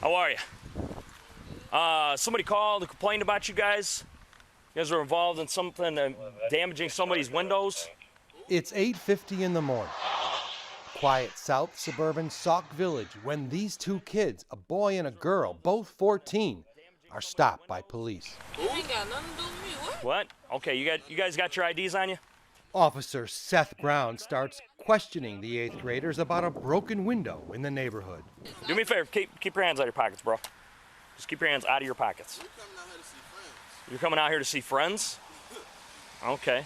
How are you? Somebody called and complained about you guys. You guys were involved in something damaging somebody's windows. It's 8:50 in the morning. Quiet South suburban Sauk Village when these two kids, a boy and a girl, both 14, are stopped by police. Ain't got nothing to do with me. What? Okay, you guys got your IDs on you? Officer Seth Brown starts questioning the 8th graders about a broken window in the neighborhood. Do me a favor, keep your hands out of your pockets, bro. Just keep your hands out of your pockets. You're coming out here to see friends? Okay.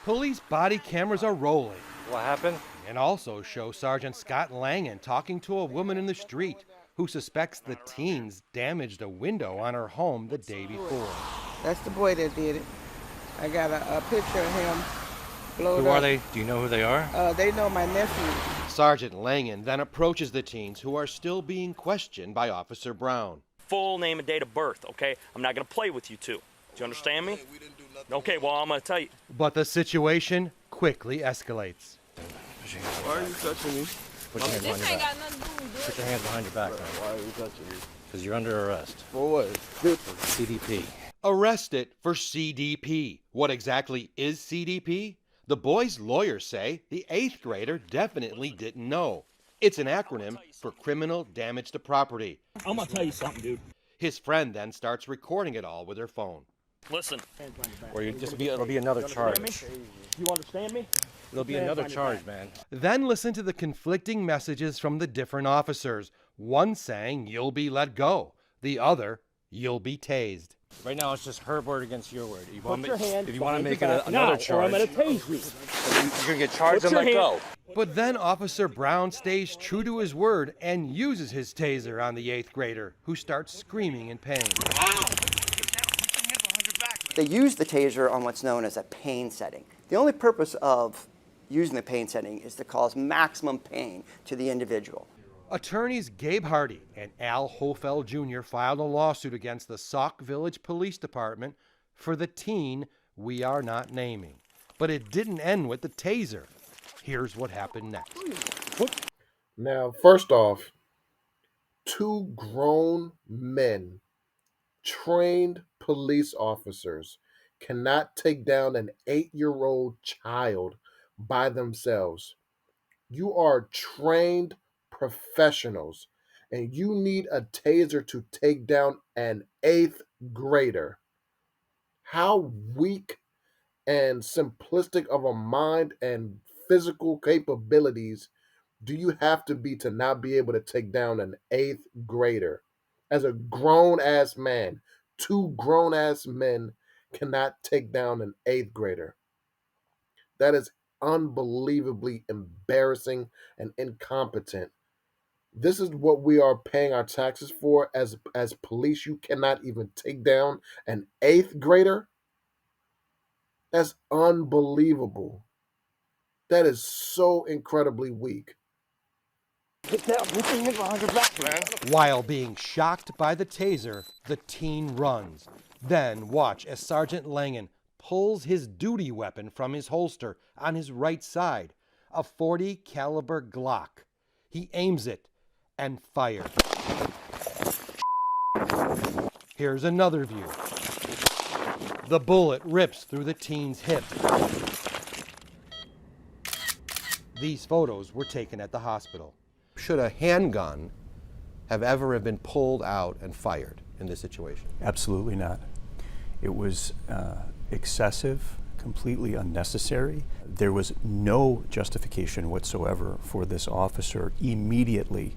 Police body cameras are rolling What happened? and also show Sergeant Scott Langan talking to a woman in the street who suspects the teens damaged a window on her home the day before. That's the boy that did it. I got a picture of him blowed Who up. are they? Do you know who they are? They know my nephew. Sergeant Langan then approaches the teens who are still being questioned by Officer Brown. Full name and date of birth, okay? I'm not gonna play with you two. Do you understand me? Okay, well, I'm gonna tell you. But the situation quickly escalates. Why are you touching me? Put your hands behind This your ain't back. got nothing to do with Put this. your hands behind your back, man. Why are you touching me? Because you're under arrest. For what? CDP. Arrested for CDP. What exactly is CDP? The boy's lawyers say the 8th grader definitely didn't know. It's an acronym for criminal damage to property. I'm gonna tell you something, dude. His friend then starts recording it all with her phone. Listen, Or it'll be another charge. you understand me? It'll be another charge, man. Then listen to the conflicting messages from the different officers. One saying, "You'll be let go." The other, "You'll be tased." Right now, it's just her word against your word. If you want your to hands if you want to behind make your it back another now, or charge, I'm gonna tase you. you're going to get charged Put and your let go. But then Officer Brown stays true to his word and uses his taser on the 8th grader, who starts screaming in pain. They use the taser on what's known as a pain setting. The only purpose of using the pain setting is to cause maximum pain to the individual. Attorneys Gabe Hardy and Al Hofeld Jr. filed a lawsuit against the Sauk Village Police Department for the teen we are not naming. But it didn't end with the taser. Here's what happened next. Now, first off, two grown men, trained police officers, cannot take down an 8-year-old child by themselves. You are trained professionals, and you need a taser to take down an 8th grader. How weak and simplistic of a mind and physical capabilities do you have to be to not be able to take down an 8th grader? As a grown ass man, two grown ass men cannot take down an 8th grader. That is unbelievably embarrassing and incompetent. This is what we are paying our taxes for as police. You cannot even take down an 8th grader. That's unbelievable. That is so incredibly weak. Get down. Put your hands behind your back, man. While being shocked by the taser, the teen runs. Then watch as Sergeant Langan pulls his duty weapon from his holster on his right side, a .40 caliber Glock. He aims it and fires. Here's another view. The bullet rips through the teen's hip. These photos were taken at the hospital. Should a handgun have ever been pulled out and fired in this situation? Absolutely not. It was excessive, completely unnecessary. There was no justification whatsoever for this officer immediately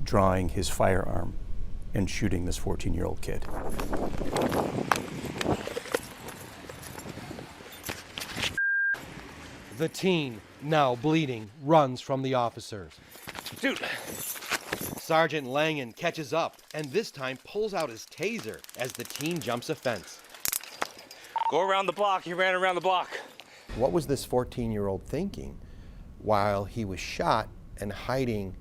drawing his firearm and shooting this 14-year-old kid. The teen, now bleeding, runs from the officers. Dude, Sergeant Langan catches up and this time pulls out his taser as the teen jumps a fence. go around the block. He ran around the block. What was this 14-year-old thinking while he was shot and hiding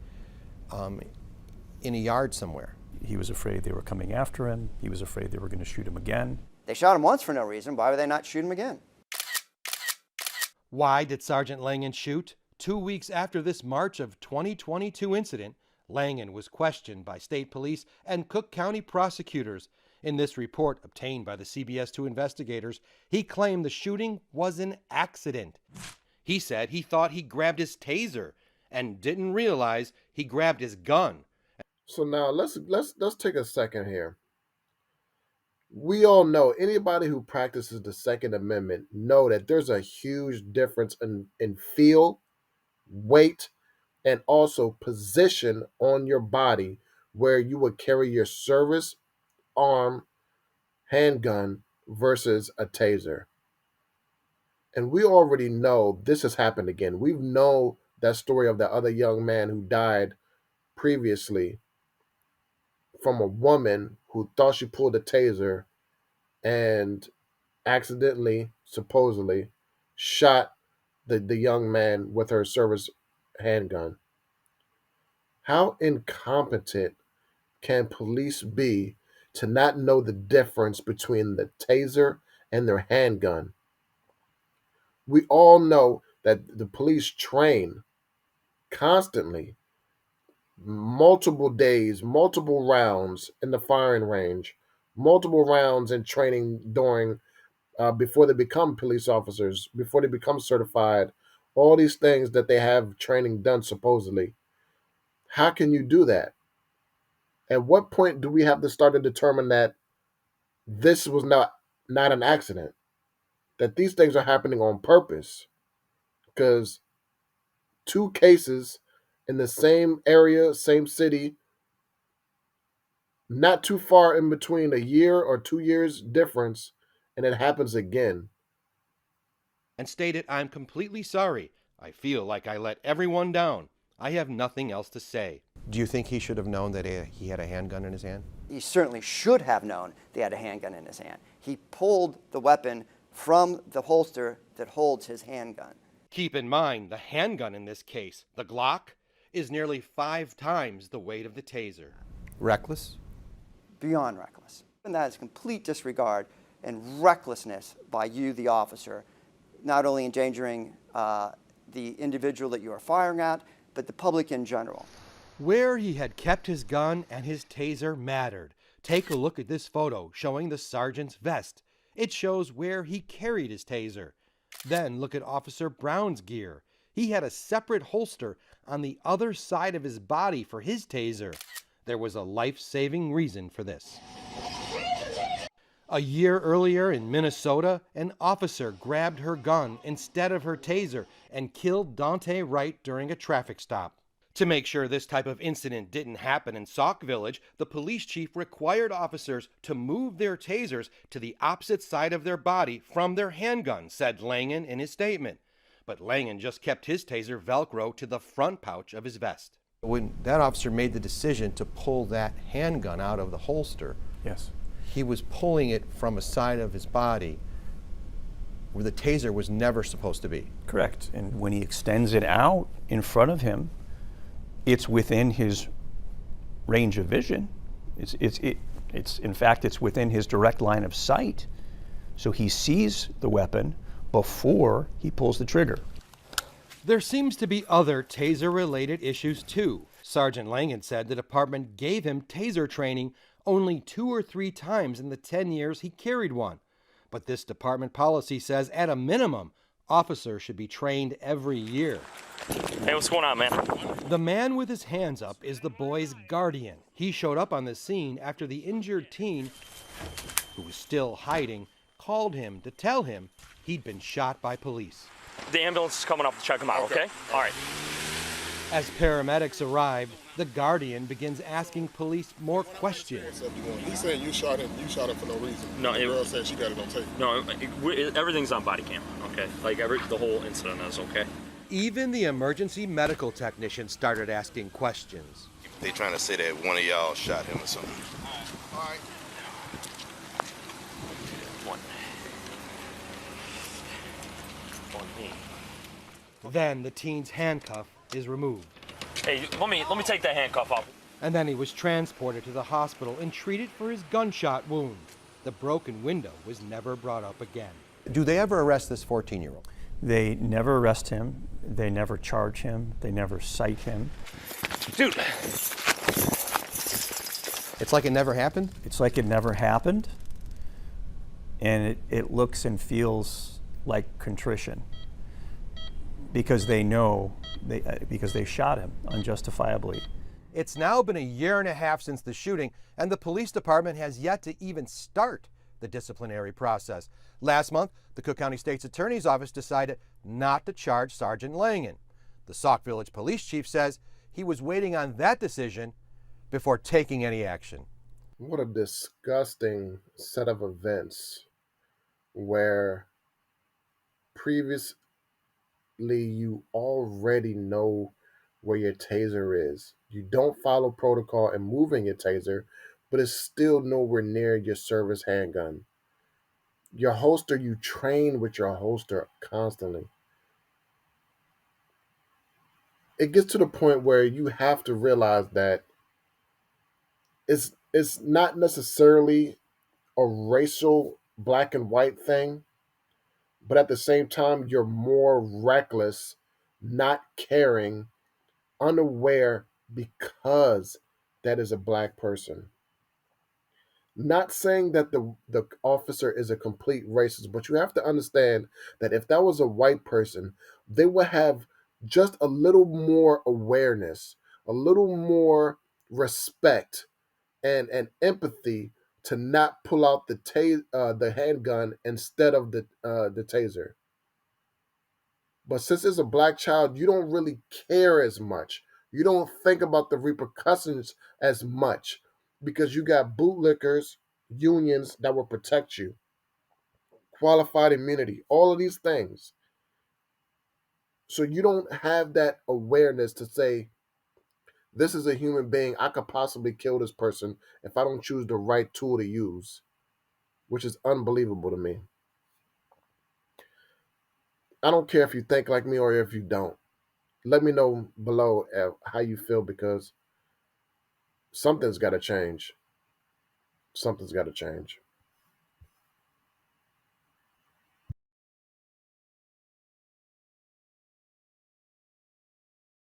in a yard somewhere? He was afraid they were coming after him. He was afraid they were going to shoot him again. They shot him once for no reason. Why would they not shoot him again? Why did Sergeant Langan shoot? 2 weeks after this March of 2022 incident, Langan was questioned by state police and Cook County prosecutors. In this report obtained by the CBS 2 investigators, he claimed the shooting was an accident. He said he thought he grabbed his taser and didn't realize he grabbed his gun. So now let's take a second here. We all know, anybody who practices the Second Amendment know that there's a huge difference in feel, weight, and also position on your body where you would carry your service arm handgun versus a taser. And we already know this has happened again. We know that story of the other young man who died previously from a woman who thought she pulled a taser and accidentally, supposedly, shot the young man with her service handgun. How incompetent can police be to not know the difference between the taser and their handgun? We all know that the police train constantly, multiple days, multiple rounds in the firing range, multiple rounds in training during before they become police officers, before they become certified, all these things that they have training done supposedly. How can you do that? At what point do we have to start to determine that this was not an accident, that these things are happening on purpose? Because 2 cases in the same area, same city, not too far in between, a year or 2 years difference, and it happens again. And stated, "I'm completely sorry. I feel like I let everyone down. I have nothing else to say." Do you think he should have known that he had a handgun in his hand? He certainly should have known they had a handgun in his hand. He pulled the weapon from the holster that holds his handgun. Keep in mind, the handgun in this case, the Glock, is nearly 5 times the weight of the taser. Reckless? Beyond reckless. And that is complete disregard and recklessness by you, the officer, not only endangering the individual that you are firing at, but the public in general. Where he had kept his gun and his taser mattered. Take a look at this photo showing the sergeant's vest. It shows where he carried his taser. Then look at Officer Brown's gear. He had a separate holster on the other side of his body for his taser. There was a life-saving reason for this. A year earlier in Minnesota, an officer grabbed her gun instead of her taser and killed Dante Wright during a traffic stop. To make sure this type of incident didn't happen in Sauk Village, the police chief required officers to move their tasers to the opposite side of their body from their handgun, said Langan in his statement. But Langan just kept his taser Velcro to the front pouch of his vest. When that officer made the decision to pull that handgun out of the holster, Yes. he was pulling it from a side of his body where the taser was never supposed to be. Correct. And when he extends it out in front of him, it's within his range of vision. In fact, it's within his direct line of sight. So he sees the weapon before he pulls the trigger. There seems to be other taser-related issues too. Sergeant Langan said the department gave him taser training only 2 or 3 times in the 10 years he carried one. But this department policy says at a minimum, officers should be trained every year. Hey, what's going on, man? The man with his hands up is the boy's guardian. He showed up on the scene after the injured teen, who was still hiding, called him to tell him he'd been shot by police. The ambulance is coming up to check him out, okay? All right. As paramedics arrived, the guardian begins asking police more questions. He's saying you shot him for no reason. No, the girl said she got it on tape. No, everything's on body cam, okay? Like the whole incident is, okay? Even the emergency medical technician started asking questions. They trying to say that one of y'all shot him or something. All right. On me. Then the teen's handcuff is removed. Hey, let me take that handcuff off. And then he was transported to the hospital and treated for his gunshot wound. The broken window was never brought up again. Do they ever arrest this 14-year-old? They never arrest him. They never charge him. They never cite him. Dude. It's like it never happened? It's like it never happened. And it looks and feels like contrition because they know, because they shot him unjustifiably. It's now been a year and a half since the shooting, and the police department has yet to even start the disciplinary process. Last month, the Cook County State's Attorney's Office decided not to charge Sergeant Langen. The Sauk Village Police Chief says he was waiting on that decision before taking any action. What a disgusting set of events where previously you already know where your taser is. You don't follow protocol in moving your taser, but it's still nowhere near your service handgun. Your holster, you train with your holster constantly. It gets to the point where you have to realize that it's not necessarily a racial black and white thing, but at the same time, you're more reckless, not caring, unaware because that is a black person. Not saying that the officer is a complete racist, but you have to understand that if that was a white person, they would have just a little more awareness, a little more respect and empathy to not pull out the handgun instead of the taser. But since it's a black child, you don't really care as much. You don't think about the repercussions as much because you got bootlickers, unions that will protect you, qualified immunity, all of these things. So you don't have that awareness to say, this is a human being. I could possibly kill this person if I don't choose the right tool to use, which is unbelievable to me. I don't care if you think like me or if you don't. Let me know below how you feel because something's got to change. Something's got to change.